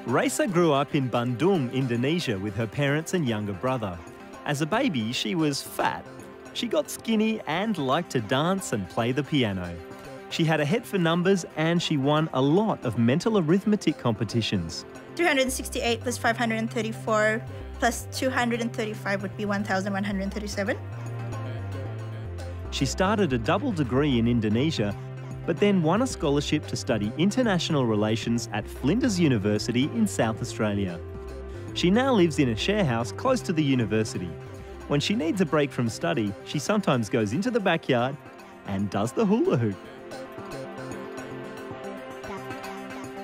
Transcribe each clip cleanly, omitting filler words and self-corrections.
Raisa grew up in Bandung, Indonesia with her parents and younger brother. As a baby, she was fat. She got skinny and liked to dance and play the piano. She had a head for numbers and she won a lot of mental arithmetic competitions. 268 plus 534 plus 235 would be 1,137. She started a double degree in Indonesia, but then won a scholarship to study international relations at Flinders University in South Australia. She now lives in a share house close to the university. When she needs a break from study, she sometimes goes into the backyard and does the hula hoop.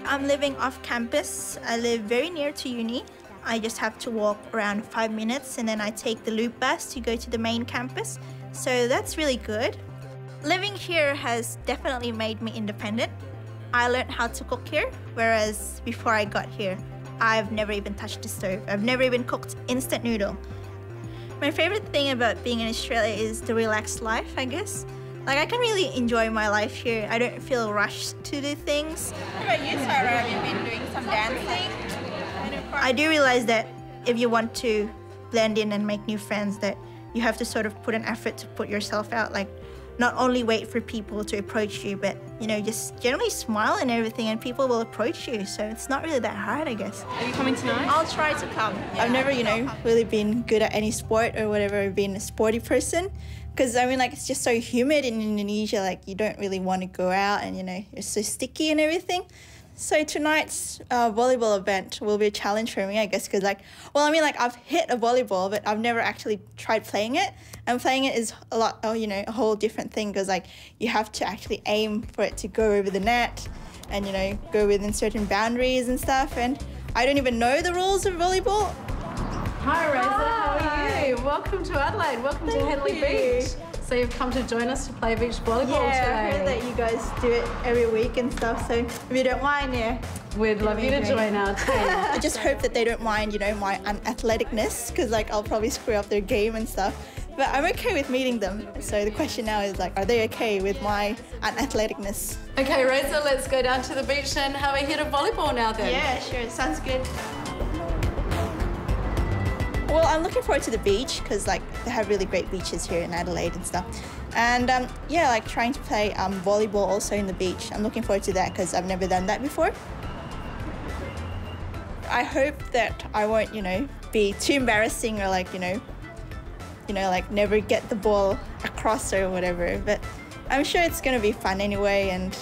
I'm living off campus. I live very near to uni. I just have to walk around 5 minutes and then I take the loop bus to go to the main campus. So that's really good. Living here has definitely made me independent. I learned how to cook here, whereas before I got here, I've never even touched the stove. I've never even cooked instant noodle. My favorite thing about being in Australia is the relaxed life, I guess. Like, I can really enjoy my life here. I don't feel rushed to do things. What about you, Sarah? Have you been doing some dancing? I do realize that if you want to blend in and make new friends, that you have to sort of put an effort to put yourself out. Like, not only wait for people to approach you, but, you know, just generally smile and everything and people will approach you. So it's not really that hard, I guess. Are you coming tonight? I'll try to come. Yeah. I've never, you know, really been good at any sport or whatever, or been a sporty person. Because, I mean, like, it's just so humid in Indonesia, like, you don't really want to go out and, you know, it's so sticky and everything. So tonight's volleyball event will be a challenge for me, I guess, because, like, well, I mean, like, I've hit a volleyball, but I've never actually tried playing it. And playing it is a lot, you know, a whole different thing, because, like, you have to actually aim for it to go over the net and, you know, go within certain boundaries and stuff. And I don't even know the rules of volleyball. Hi, Raisa. How are you? Welcome to Adelaide. Welcome to Henley Beach. So you've come to join us to play beach volleyball today. Yeah, I heard that you guys do it every week and stuff, so if you don't mind, yeah. We'd love you to join our team. I just hope that they don't mind, you know, my unathleticness, because, like, I'll probably screw up their game and stuff. But I'm okay with meeting them. So the question now is, like, are they okay with my unathleticness? Okay, Raisa, let's go down to the beach and have a hit of volleyball now then. Yeah, sure. Sounds good. Well, I'm looking forward to the beach because, like, they have really great beaches here in Adelaide and stuff. And, yeah, like, trying to play volleyball also in the beach. I'm looking forward to that because I've never done that before. I hope that I won't, you know, be too embarrassing or, like, you know, like, never get the ball across or whatever. But I'm sure it's going to be fun anyway. And,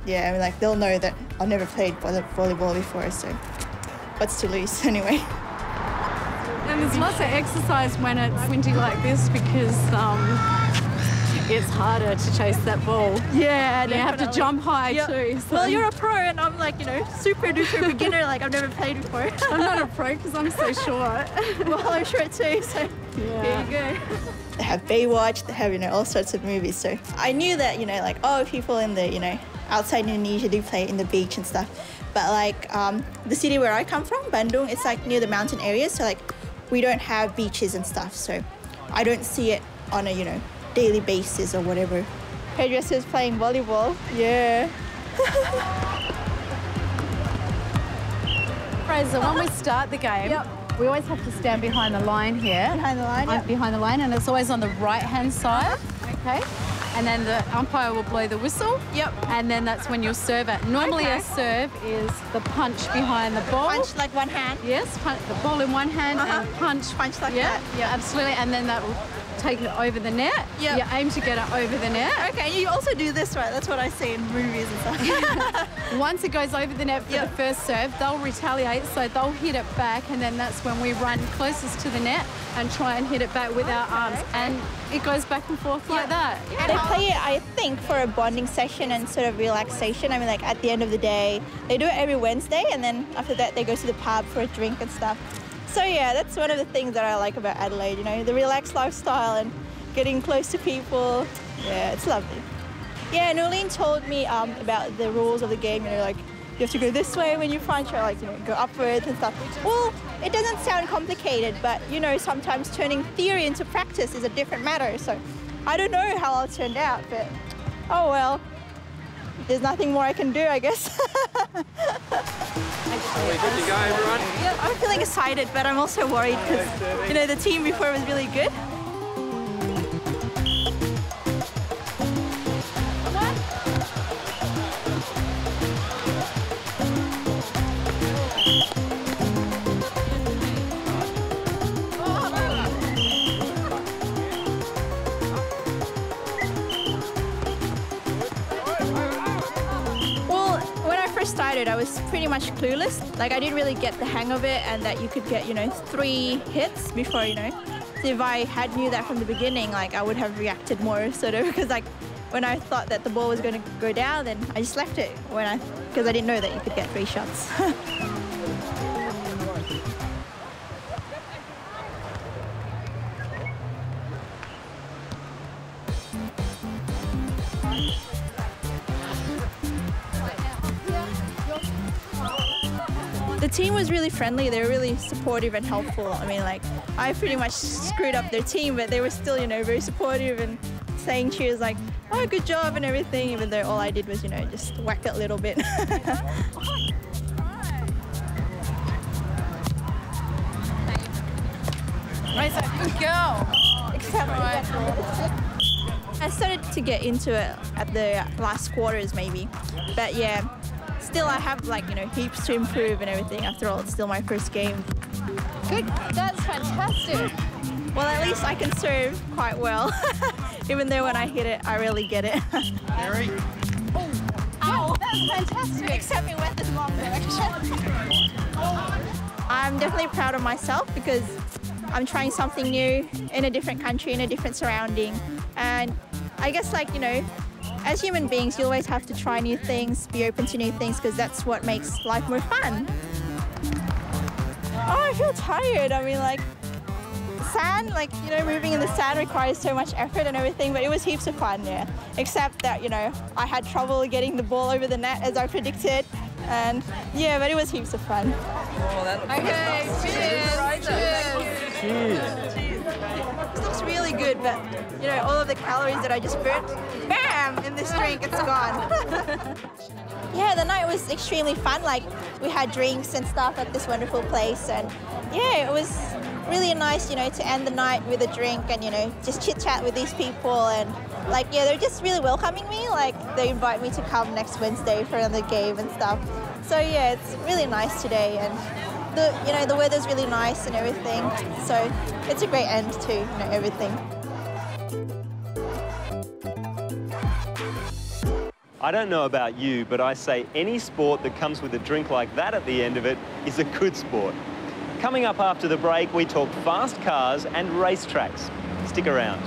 yeah, I mean, like, they'll know that I've never played volleyball before, so what's to lose anyway. And there's lots of exercise when it's windy like this because it's harder to chase that ball. Yeah, you have to jump high too. So. Well, you're a pro and I'm, like, you know, super duper beginner, like, I've never played before. I'm not a pro because I'm so short. Well, I'm short too, so here you go. They have Baywatch, they have, you know, all sorts of movies, so I knew that, you know, like, oh, people in the, you know, outside Indonesia do play in the beach and stuff. But, like, the city where I come from, Bandung, it's, like, near the mountain areas, so, like, we don't have beaches and stuff, so I don't see it on a, you know, daily basis or whatever. Hairdresser's playing volleyball. Yeah. Fraser, when we start the game, we always have to stand behind the line here. Behind the line, Behind the line, and it's always on the right-hand side. Okay. And then the umpire will blow the whistle. And then that's when you'll serve it. Normally a serve is the punch behind the ball. Punch like one hand? Yes, punch the ball in one hand and punch. Punch like that? Yeah, absolutely. And then that will take it over the net. You aim to get it over the net. Okay, you also do this, right? That's what I see in movies and stuff. Once it goes over the net for the first serve, they'll retaliate, so they'll hit it back, and then that's when we run closest to the net and try and hit it back with our arms. And it goes back and forth like that. They play it, I think, for a bonding session and sort of relaxation. I mean, like, at the end of the day, they do it every Wednesday, and then after that, they go to the pub for a drink and stuff. So, yeah, that's one of the things that I like about Adelaide, you know, the relaxed lifestyle and getting close to people. Yeah, it's lovely. Yeah, Nolene told me about the rules of the game, you know, like, you have to go this way when you punch, or, like, you know, go upwards and stuff. Well, it doesn't sound complicated, but, you know, sometimes turning theory into practice is a different matter. So I don't know how I'll turn out, but oh well. There's nothing more I can do, I guess. Are we good to go? I'm feeling excited, but I'm also worried because, you know, the team before was really good. I was pretty much clueless. Like, I didn't really get the hang of it, and that you could get, you know, 3 hits before, you know. So if I had knew that from the beginning, like, I would have reacted more, sort of, because like when I thought that the ball was going to go down, then I just left it because I didn't know that you could get 3 shots. The team was really friendly. They were really supportive and helpful. I mean, like, I pretty much screwed up their team, but they were still, you know, very supportive and saying cheers like, oh, good job and everything, even though all I did was, you know, just whack it a little bit. Raisa, good girl. I started to get into it at the last quarters, maybe. But yeah, still I have, like, you know, heaps to improve and everything. After all, it's still my first game. Good, that's fantastic. Well, at least I can serve quite well. Even though when I hit it, I really get it. Mary. Oh, that's fantastic. Except it went the wrong direction. I'm definitely proud of myself because I'm trying something new in a different country, in a different surrounding. And I guess, like, you know, as human beings, you always have to try new things, be open to new things, because that's what makes life more fun. Oh, I feel tired. I mean, like, sand, like, you know, moving in the sand requires so much effort and everything, but it was heaps of fun, yeah. Except that, you know, I had trouble getting the ball over the net as I predicted. And yeah, but it was heaps of fun. Okay, cheers. Cheers. Cheers. This looks really good, but, you know, all of the calories that I just burnt, bam, in this drink, it's gone. Yeah, the night was extremely fun. Like, we had drinks and stuff at this wonderful place, and yeah, it was really nice, you know, to end the night with a drink and, you know, just chit-chat with these people. And, like, yeah, they're just really welcoming me. Like, they invite me to come next Wednesday for another game and stuff. So yeah, it's really nice today, and you know, the weather's really nice and everything. So it's a great end to, you know, everything. I don't know about you, but I say any sport that comes with a drink like that at the end of it is a good sport. Coming up after the break, we talk fast cars and racetracks. Stick around.